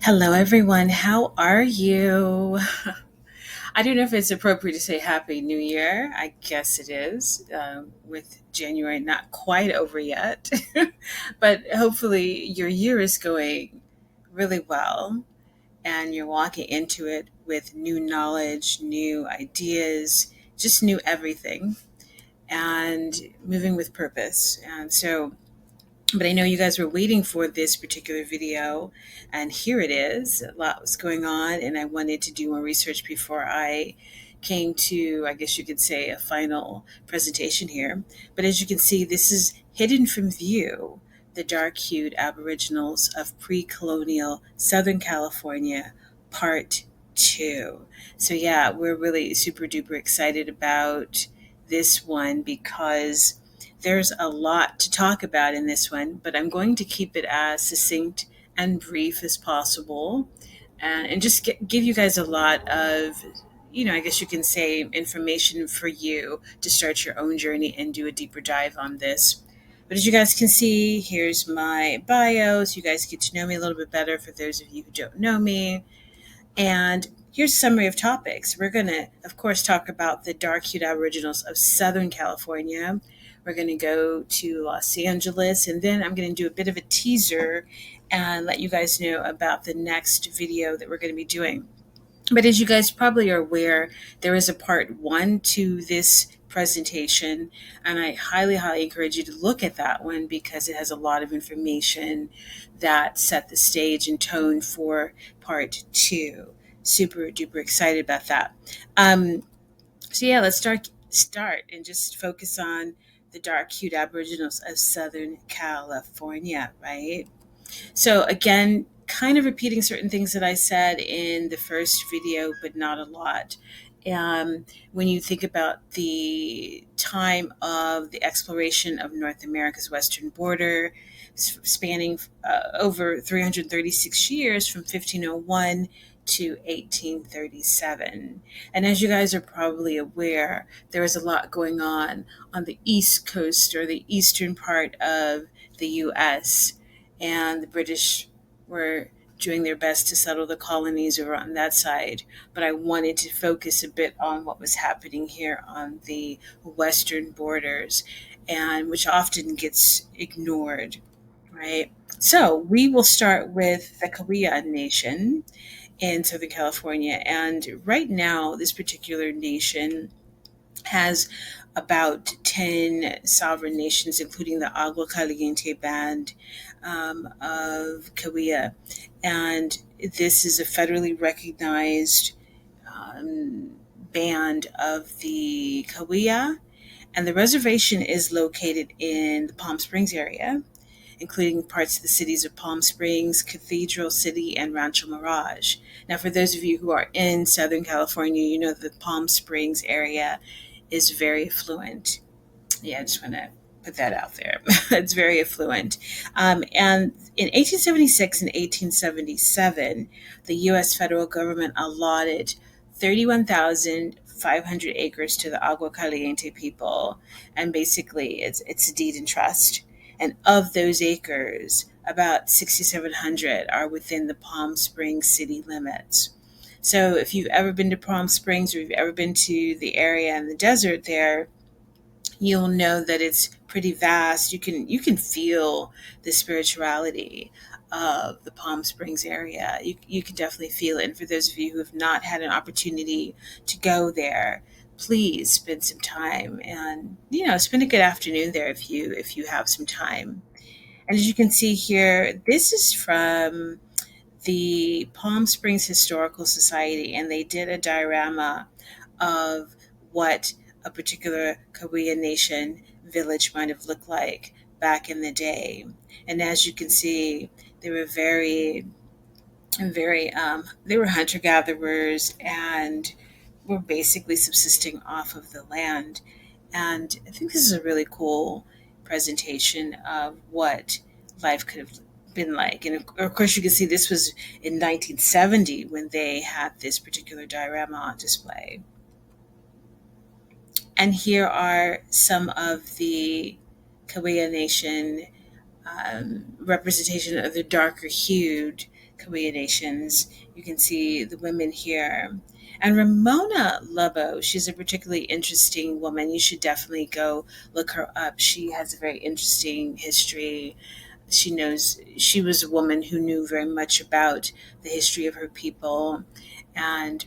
Hello, everyone. How are you? I don't know if it's appropriate to say Happy New Year. I guess it is, with January not quite over yet. But hopefully, your year is going really well and you're walking into it with new knowledge, new ideas, just new everything, and moving with purpose. But I know you guys were waiting for this particular video, and here it is. A lot was going on, and I wanted to do more research before I came to, I guess you could say, a final presentation here. But as you can see, this is hidden from view, the dark-hued aboriginals of pre-colonial Southern California, part two. So yeah, we're really super duper excited about this one because there's a lot to talk about in this one, but I'm going to keep it as succinct and brief as possible, and just give you guys a lot of, I guess you can say, information for you to start your own journey and do a deeper dive on this. But as you guys can see, here's my bio, so you guys get to know me a little bit better for those of you who don't know me. And here's a summary of topics. We're going to, of course, talk about the dark-hued aboriginals of Southern California. We're going to go to Los Angeles, and then I'm going to do a bit of a teaser and let you guys know about the next video that we're going to be doing. But as you guys probably are aware, there is a part one to this presentation, and I highly, highly encourage you to look at that one because it has a lot of information that set the stage and tone for part two. Super duper excited about that. So yeah, let's start and just focus on the dark-hued aboriginals of Southern California, right? So again, kind of repeating certain things that I said in the first video, but not a lot. When you think about the time of the exploration of North America's western border, spanning over 336 years from 1501 to 1837. And as you guys are probably aware, there was a lot going on the East Coast or the eastern part of the US, and the British were doing their best to settle the colonies over on that side. But I wanted to focus a bit on what was happening here on the western borders, and which often gets ignored, right? So we will start with the Cahuilla Nation in Southern California. And right now, this particular nation has about 10 sovereign nations, including the Agua Caliente band of Cahuilla. And this is a federally recognized band of the Cahuilla. And the reservation is located in the Palm Springs area, including parts of the cities of Palm Springs, Cathedral City, and Rancho Mirage. Now, for those of you who are in Southern California, you know the Palm Springs area is very affluent. Yeah, I just want to put that out there. It's very affluent. And in 1876 and 1877, the U.S. federal government allotted 31,500 acres to the Agua Caliente people. And basically, it's a deed in trust. And of those acres, about 6,700 are within the Palm Springs city limits. So if you've ever been to Palm Springs or you've ever been to the area in the desert there, you'll know that it's pretty vast. You can feel the spirituality of the Palm Springs area. You can definitely feel it. And for those of you who have not had an opportunity to go there, please spend some time and spend a good afternoon there if you have some time. And as you can see here, this is from the Palm Springs Historical Society, and they did a diorama of what a particular Cahuilla Nation village might have looked like back in the day. And as you can see, they were they were hunter gatherers and were basically subsisting off of the land. And I think this is a really cool presentation of what life could have been like. And of course, you can see this was in 1970 when they had this particular diorama on display. And here are some of the Cahuilla Nation representation of the darker hued Cahuilla Nations. You can see the women here. And Ramona Lobo, she's a particularly interesting woman. You should definitely go look her up. She has a very interesting history. She was a woman who knew very much about the history of her people and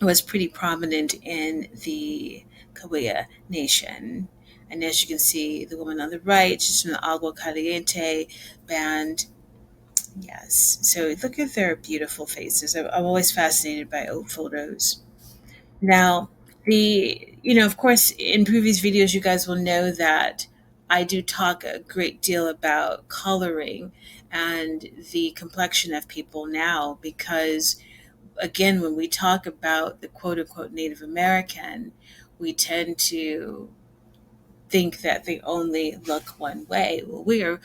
was pretty prominent in the Cahuilla Nation. And as you can see, the woman on the right, she's from the Agua Caliente band. Yes. So look at their beautiful faces. I'm always fascinated by old photos. Now, of course, in previous videos, you guys will know that I do talk a great deal about coloring and the complexion of people now because, again, when we talk about the quote unquote Native American, we tend to think that they only look one way. Well, we are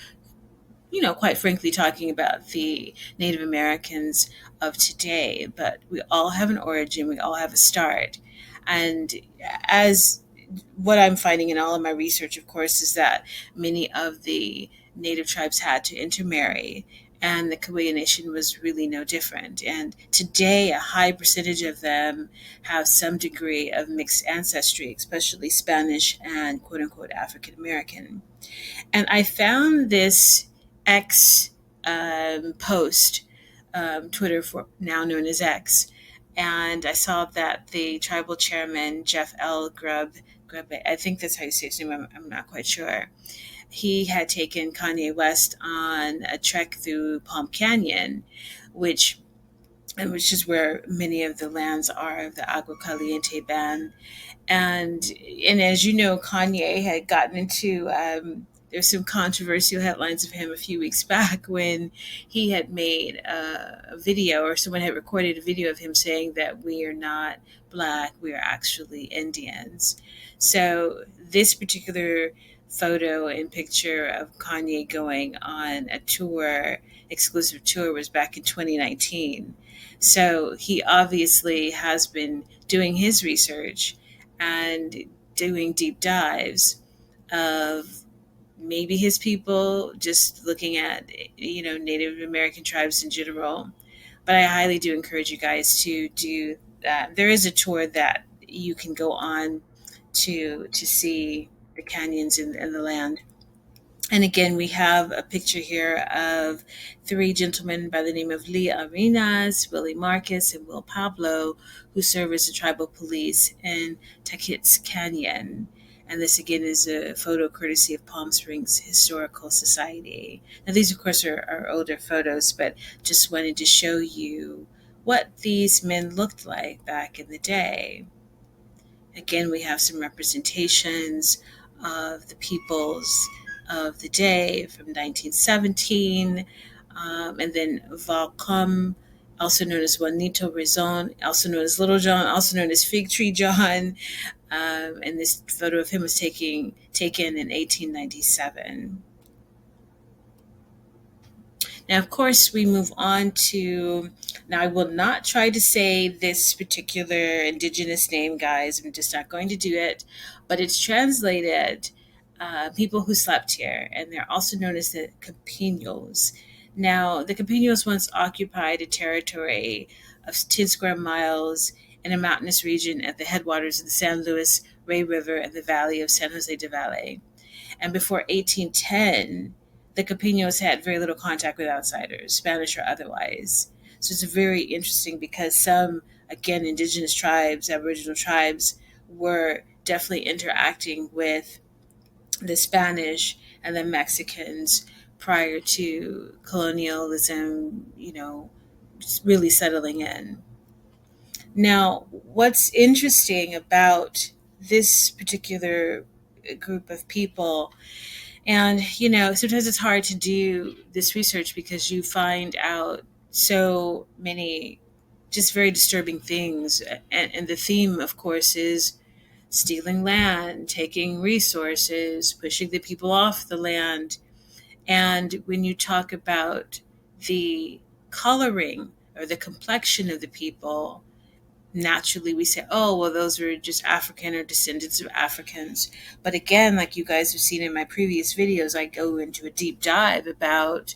quite frankly, talking about the Native Americans of today, but we all have an origin, we all have a start. And as what I'm finding in all of my research, of course, is that many of the Native tribes had to intermarry, and the Cahuilla Nation was really no different. And today, a high percentage of them have some degree of mixed ancestry, especially Spanish and quote unquote African American. And I found this X post, Twitter for now known as X, and I saw that the tribal chairman Jeff L. Grubb, I think that's how you say his name. I'm not quite sure. He had taken Kanye West on a trek through Palm Canyon, which which is where many of the lands are of the Agua Caliente band, and as you know, Kanye had gotten into there's some controversial headlines of him a few weeks back when he had made a video, or someone had recorded a video of him saying that we are not black, we are actually Indians. So this particular photo and picture of Kanye going on a tour, exclusive tour, was back in 2019. So he obviously has been doing his research and doing deep dives of maybe his people, just looking at Native American tribes in general. But I highly do encourage you guys to do that. There is a tour that you can go on to see the canyons and the land. And again, we have a picture here of three gentlemen by the name of Lee Arenas, Willie Marcus, and Will Pablo, who serve as the tribal police in Taquitz Canyon. And this again is a photo courtesy of Palm Springs Historical Society. Now, these, of course, are older photos, but just wanted to show you what these men looked like back in the day. Again, we have some representations of the peoples of the day from 1917, and then Valcom, also known as Juanito Rizon, also known as Little John, also known as Fig Tree John, and this photo of him was taken in 1897. Now, of course, we move on to. Now, I will not try to say this particular indigenous name, guys. I'm just not going to do it. But it's translated people who slept here, and they're also known as the Campinos. Now, the Campinos once occupied a territory of 10 square miles in a mountainous region at the headwaters of the San Luis Rey River and the valley of San Jose de Valle. And before 1810, the Capinos had very little contact with outsiders, Spanish or otherwise. So it's very interesting because some, again, indigenous tribes, Aboriginal tribes, were definitely interacting with the Spanish and the Mexicans prior to colonialism, really settling in. Now, what's interesting about this particular group of people, and, sometimes it's hard to do this research because you find out so many just very disturbing things. And the theme, of course, is stealing land, taking resources, pushing the people off the land. And when you talk about the coloring or the complexion of the people, naturally we say, oh, well, those are just African or descendants of Africans. But again, like you guys have seen in my previous videos, I go into a deep dive about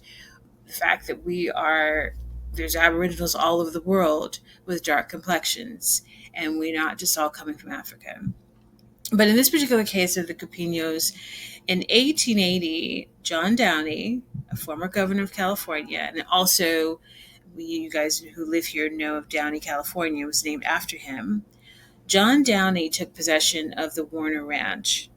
the fact that we are there's Aboriginals all over the world with dark complexions, and we're not just all coming from Africa. But in this particular case of the Capinos, in 1880, John Downey, a former governor of California, and also you guys who live here know of Downey, California, was named after him. John Downey took possession of the Warner Ranch.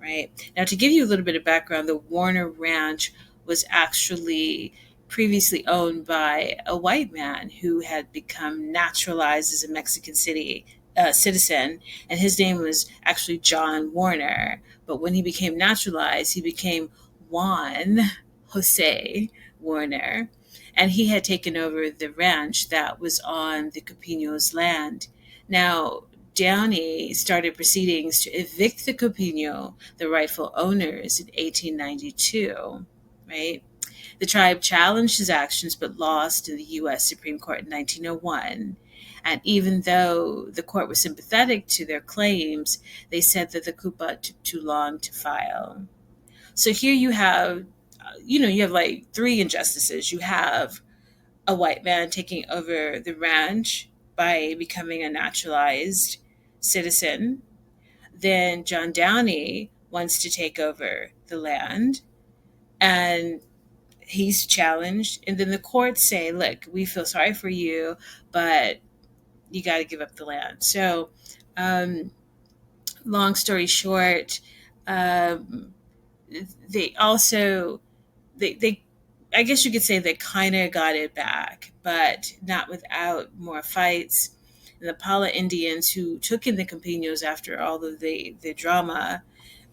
Right. Now, to give you a little bit of background, the Warner Ranch was actually previously owned by a white man who had become naturalized as a Mexican citizen, and his name was actually John Warner. But when he became naturalized, he became Juan Jose Warner, and he had taken over the ranch that was on the Capinos land. Now, Downey started proceedings to evict the Cupino, the rightful owners, in 1892, right? The tribe challenged his actions but lost in the U.S. Supreme Court in 1901. And even though the court was sympathetic to their claims, they said that the Kupa took too long to file. So here you have, you have like three injustices. You have a white man taking over the ranch by becoming a naturalized citizen. Then John Downey wants to take over the land, and he's challenged. And then the courts say, look, we feel sorry for you, but you got to give up the land. So, long story short, um, they also, they I guess you could say they kind of got it back, but not without more fights. And the Pala Indians, who took in the Campinos after all of the drama,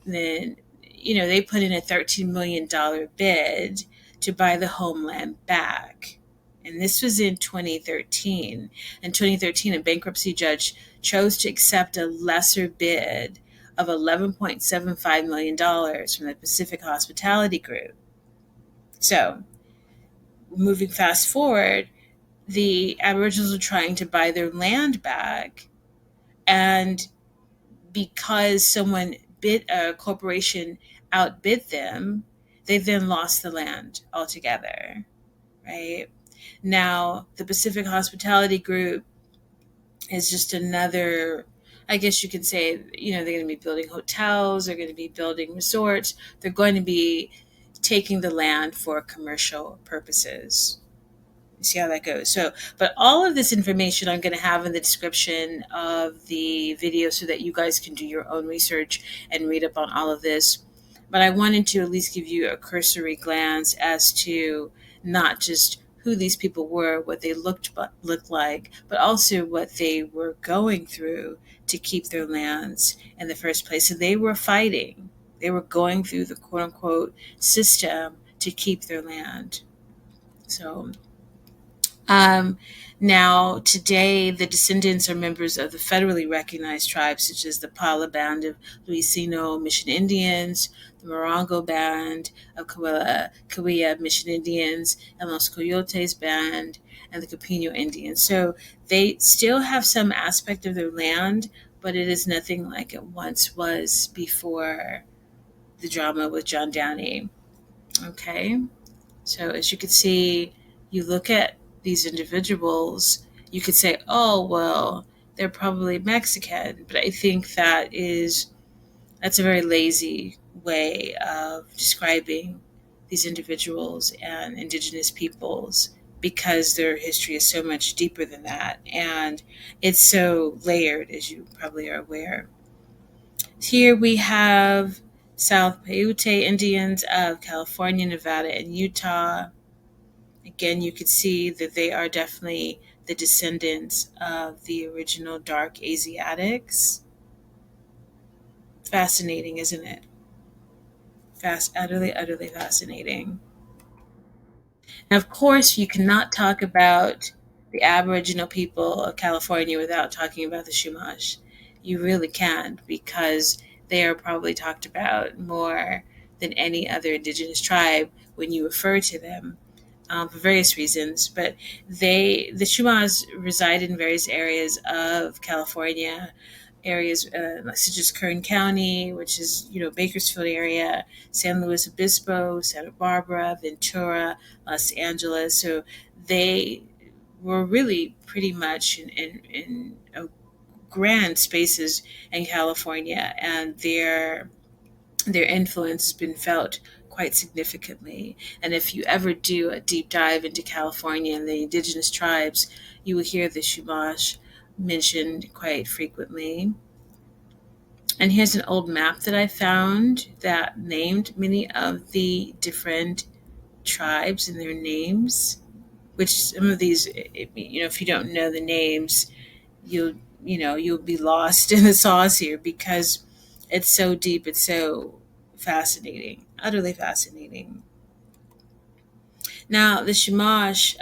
then they put in a $13 million bid to buy the homeland back. And this was in 2013. In 2013, a bankruptcy judge chose to accept a lesser bid of $11.75 million from the Pacific Hospitality Group. So, moving fast forward, the Aboriginals are trying to buy their land back, and because a corporation outbid them, they then lost the land altogether, right? Now, the Pacific Hospitality Group is just another, I guess you could say, they're going to be building hotels, they're going to be building resorts, they're going to be taking the land for commercial purposes. See how that goes. So, but all of this information I'm going to have in the description of the video so that you guys can do your own research and read up on all of this. But I wanted to at least give you a cursory glance as to not just who these people were, what they looked like, but also what they were going through to keep their lands in the first place. So they were fighting. They were going through the quote unquote system to keep their land. So, now, today, the descendants are members of the federally recognized tribes, such as the Pala Band of Luiseno Mission Indians, the Morongo Band of Cahuilla Mission Indians, and Los Coyotes Band, and the Capino Indians. So they still have some aspect of their land, but it is nothing like it once was before the drama with John Downey. Okay? So as you can see, you look at these individuals, you could say, oh, well, they're probably Mexican. But I think that's a very lazy way of describing these individuals and indigenous peoples, because their history is so much deeper than that. And it's so layered, as you probably are aware. Here we have South Paiute Indians of California, Nevada, and Utah. Again, you could see that they are definitely the descendants of the original dark Asiatics. Fascinating, isn't it? Utterly, utterly fascinating. And of course, you cannot talk about the Aboriginal people of California without talking about the Chumash. You really can't, because they are probably talked about more than any other indigenous tribe when you refer to them. For various reasons, but the Chumash reside in various areas of California, areas such as Kern County, which is Bakersfield area, San Luis Obispo, Santa Barbara, Ventura, Los Angeles. So they were really pretty much in grand spaces in California, and their influence has been felt quite significantly. And if you ever do a deep dive into California and the indigenous tribes, you will hear the Chumash mentioned quite frequently. And here's an old map that I found that named many of the different tribes and their names, which some of these, if you don't know the names, you'll, you'll be lost in the sauce here because it's so deep, it's so fascinating, utterly fascinating. Now, the Shamash,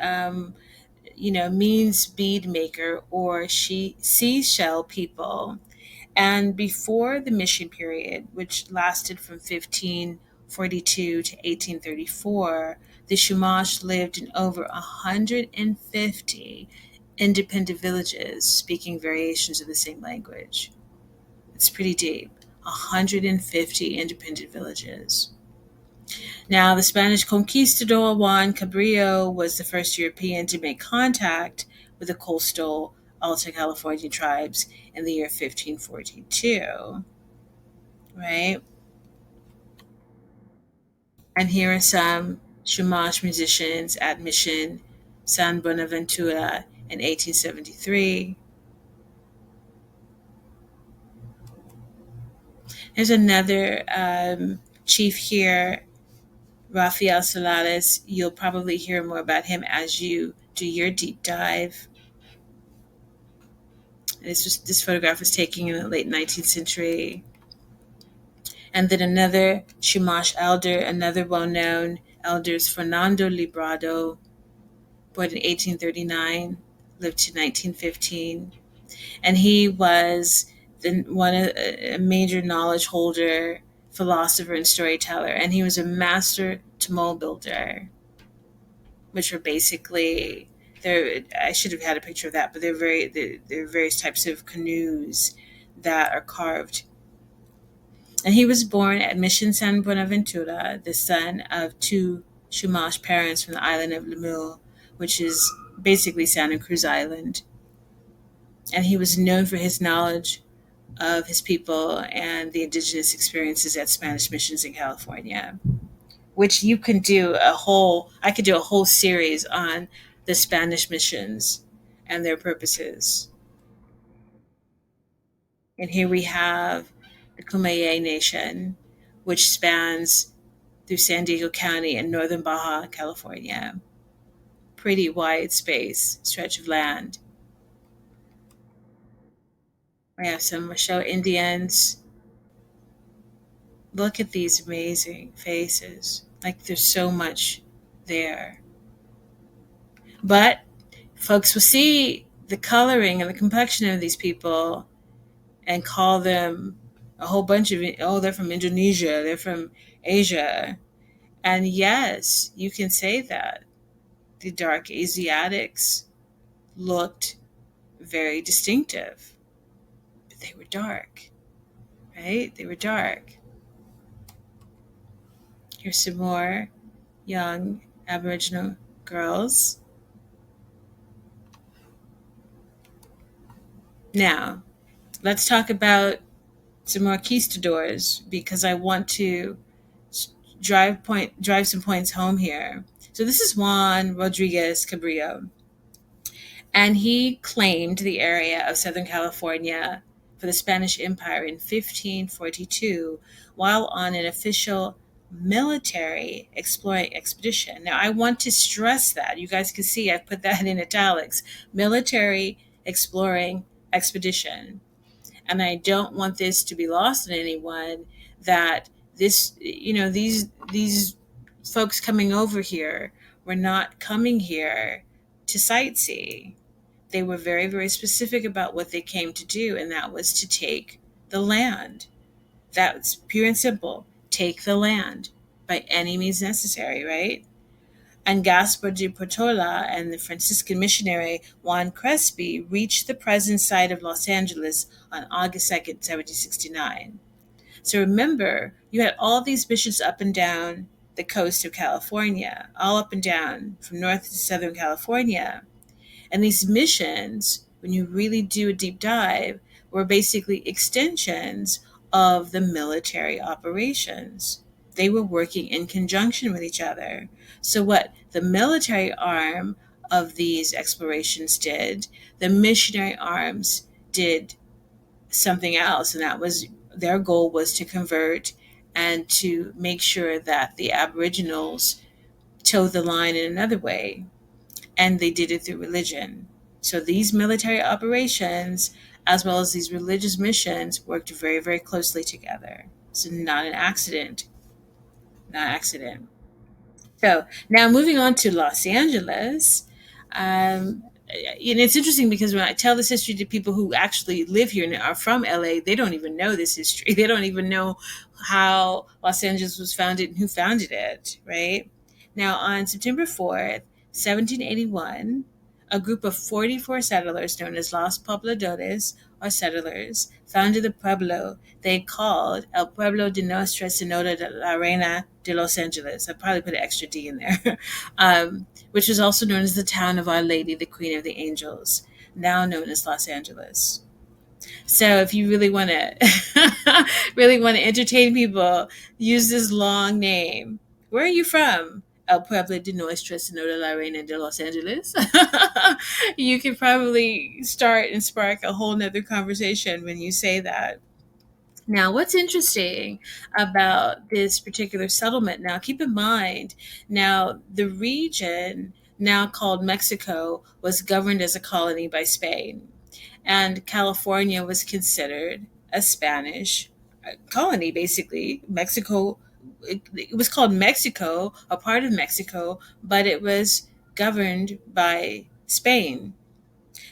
means bead maker or seashell people. And before the mission period, which lasted from 1542 to 1834, the Chumash lived in over 150 independent villages speaking variations of the same language. It's pretty deep. 150 independent villages. Now, the Spanish conquistador Juan Cabrillo was the first European to make contact with the coastal Alta California tribes in the year 1542, right? And here are some Chumash musicians at Mission San Buenaventura in 1873. There's another chief here, Rafael Saladas. You'll probably hear more about him as you do your deep dive. This photograph was taken in the late 19th century. And then another Chumash elder, another well-known elder is Fernando Librado, born in 1839, lived to 1915. And he was a major knowledge holder, philosopher, and storyteller. And he was a master tamol builder, which were basically there. I should have had a picture of that, but they're various types of canoes that are carved. And he was born at Mission San Buenaventura, the son of two Chumash parents from the island of Lemuel, which is basically Santa Cruz Island. And he was known for his knowledge of his people and the indigenous experiences at Spanish missions in California, which I could do a whole series on the Spanish missions and their purposes. And here we have the Cahuilla Nation, which spans through San Diego County and northern Baja California. Pretty wide stretch of land. We have some Michelle Indians. Look at these amazing faces. Like there's so much there. But folks will see the coloring and the complexion of these people and call them a whole bunch of, they're from Indonesia, they're from Asia. And yes, you can say that. The dark Asiatics looked very distinctive, but they were dark, right? They were dark. Here's some more young Aboriginal girls. Now, let's talk about some more conquistadors because I want to drive some points home here. So this is Juan Rodriguez Cabrillo, and he claimed the area of Southern California for the Spanish Empire in 1542 while on an official military exploring expedition. Now, I want to stress that. You guys can see I've put that in italics. Military exploring expedition. And I don't want this to be lost on anyone that these folks coming over here were not coming here to sightsee. They were very, very specific about what they came to do, and that was to take the land. That's pure and simple. Take the land by any means necessary, right? And Gaspar de Portola and the Franciscan missionary Juan Crespi reached the present site of Los Angeles on August 2nd, 1769. So remember, you had all these missions up and down the coast of California, all up and down from north to southern California. And these missions, when you really do a deep dive, were basically extensions of the military operations. They were working in conjunction with each other. So, what the military arm of these explorations did, the missionary arms did something else, and that was their goal was to convert and to make sure that the Aboriginals towed the line in another way, and they did it through religion. So these military operations, as well as these religious missions, worked very, very closely together. So not an accident, not an accident. So now moving on to Los Angeles. And it's interesting because when I tell this history to people who actually live here and are from LA, they don't even know this history. They don't even know how Los Angeles was founded and who founded it, right? Now, on September 4th, 1781, a group of 44 settlers known as Los Pobladores, or settlers, founded the pueblo they called El Pueblo de Nuestra Señora de la Reina de Los Angeles. I probably put an extra D in there. Which was also known as the town of Our Lady, the Queen of the Angels, now known as Los Angeles. So if you really want to really want to entertain people, use this long name. Where are you from? El Pueblo de Nuestra Señora la Reina de Los Angeles. You can probably start and spark a whole nother conversation when you say that. Now, what's interesting about this particular settlement, now keep in mind, now the region, now called Mexico, was governed as a colony by Spain, and California was considered a Spanish colony, basically. Mexico, it was called Mexico, a part of Mexico, but it was governed by Spain.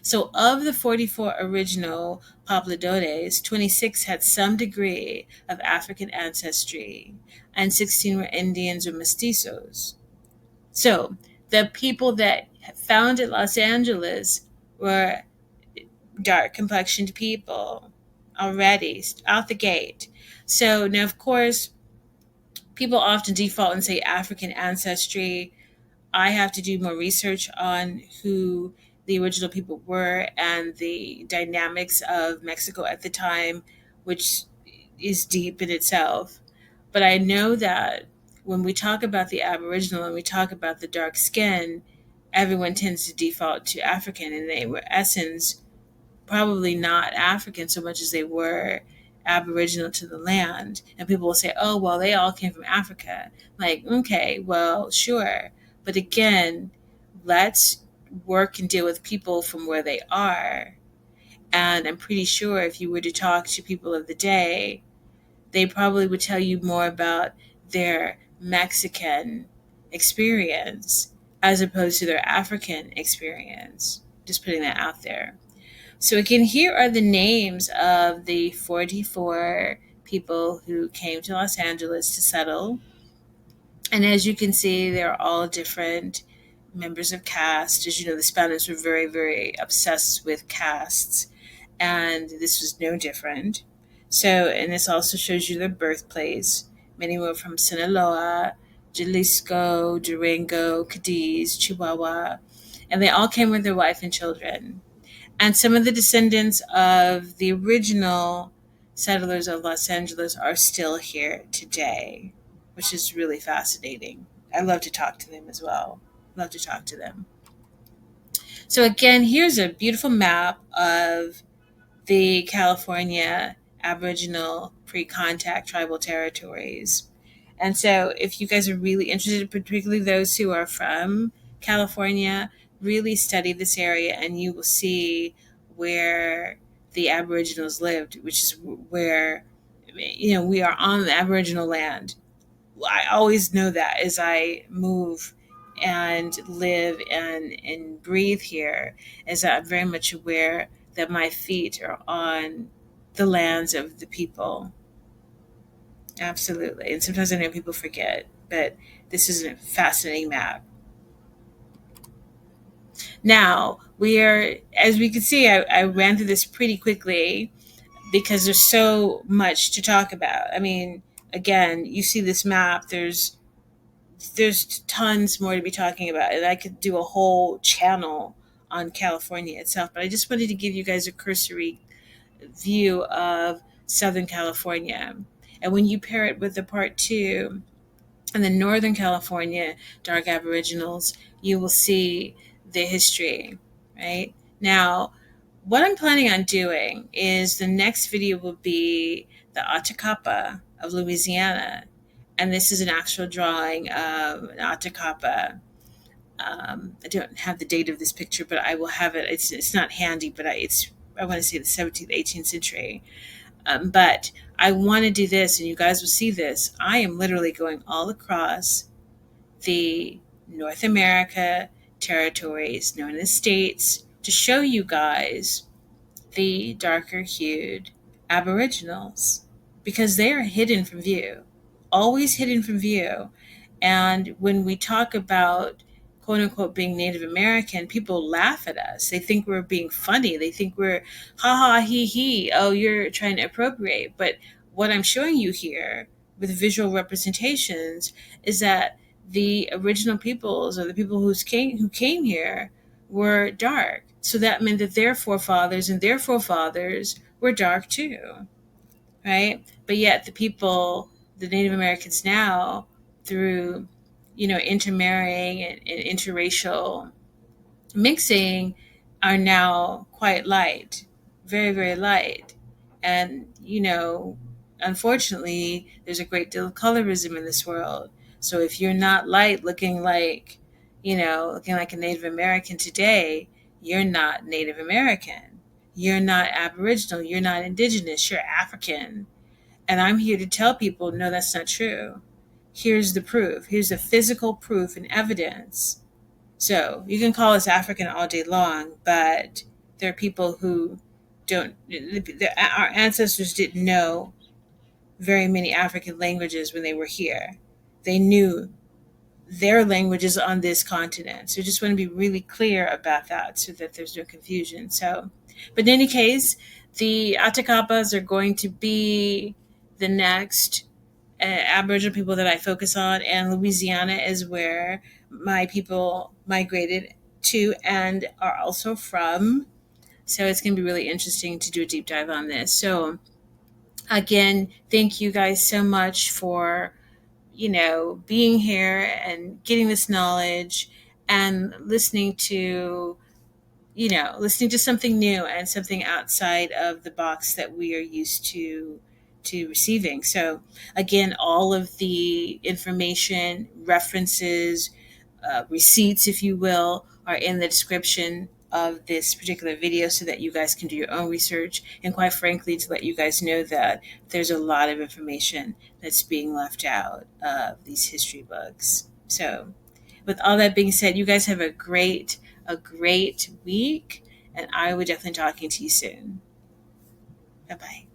So, of the 44 original pobladores, 26 had some degree of African ancestry, and 16 were Indians or mestizos. So, the people that founded Los Angeles were dark complexioned people already out the gate. So, now, of course, people often default and say African ancestry. I have to do more research on who the original people were and the dynamics of Mexico at the time, which is deep in itself. But I know that when we talk about the Aboriginal and we talk about the dark skin, everyone tends to default to African, and they were essence probably not African so much as they were Aboriginal to the land. And people will say, oh, well, they all came from Africa. Like, okay, well, sure. But again, let's work and deal with people from where they are. And I'm pretty sure if you were to talk to people of the day, they probably would tell you more about their Mexican experience as opposed to their African experience. Just putting that out there. So again, here are the names of the 44 people who came to Los Angeles to settle. And as you can see, they're all different members of caste. As you know, the Spanish were very, very obsessed with castes, and this was no different. So, and this also shows you their birthplace. Many were from Sinaloa, Jalisco, Durango, Cadiz, Chihuahua, and they all came with their wife and children. And some of the descendants of the original settlers of Los Angeles are still here today, which is really fascinating. I love to talk to them as well. Love to talk to them. So again, here's a beautiful map of the California Aboriginal pre-contact tribal territories. And so if you guys are really interested, particularly those who are from California, really study this area and you will see where the Aboriginals lived, which is where, we are on the Aboriginal land. I always know that as I move and live and breathe here, is that I'm very much aware that my feet are on the lands of the people. Absolutely. And sometimes I know people forget, but this is a fascinating map. Now, as we can see, I ran through this pretty quickly because there's so much to talk about. I mean, again, you see this map, there's tons more to be talking about, and I could do a whole channel on California itself, but I just wanted to give you guys a cursory view of Southern California. And when you pair it with the part two and the Northern California dark Aboriginals, you will see the history, right? Now, what I'm planning on doing is the next video will be the Atacapa of Louisiana. And this is an actual drawing of an Atacapa. I don't have the date of this picture, but I will have it. It's not handy, but I want to say the 17th, 18th century. But I want to do this, and you guys will see this. I am literally going all across the North America territories known as states to show you guys the darker hued Aboriginals because they are hidden from view, always hidden from view. And when we talk about quote unquote being Native American, people laugh at us. They think we're being funny. They think we're ha ha he he. Oh, you're trying to appropriate. But what I'm showing you here with visual representations is that the original peoples or the people who came here were dark. So that meant that their forefathers and their forefathers were dark too, right? But yet the people, the Native Americans now, through intermarrying and interracial mixing, are now quite light, very, very light. And, unfortunately, there's a great deal of colorism in this world. So if you're not light looking like a Native American today, you're not Native American. You're not Aboriginal. You're not Indigenous. You're African. And I'm here to tell people, no, that's not true. Here's the proof. Here's the physical proof and evidence. So you can call us African all day long, but there are people who don't, our ancestors didn't know very many African languages when they were here. They knew their languages on this continent. So just want to be really clear about that so that there's no confusion. So, but in any case, the Atacapas are going to be the next Aboriginal people that I focus on, and Louisiana is where my people migrated to and are also from. So it's going to be really interesting to do a deep dive on this. So again, thank you guys so much for being here and getting this knowledge and listening to something new and something outside of the box that we are used to receiving. So again, all of the information, references, receipts, if you will, are in the description of this particular video so that you guys can do your own research, and quite frankly to let you guys know that there's a lot of information that's being left out of these history books. So with all that being said, you guys have a great week, and I will definitely talking to you soon. Bye bye.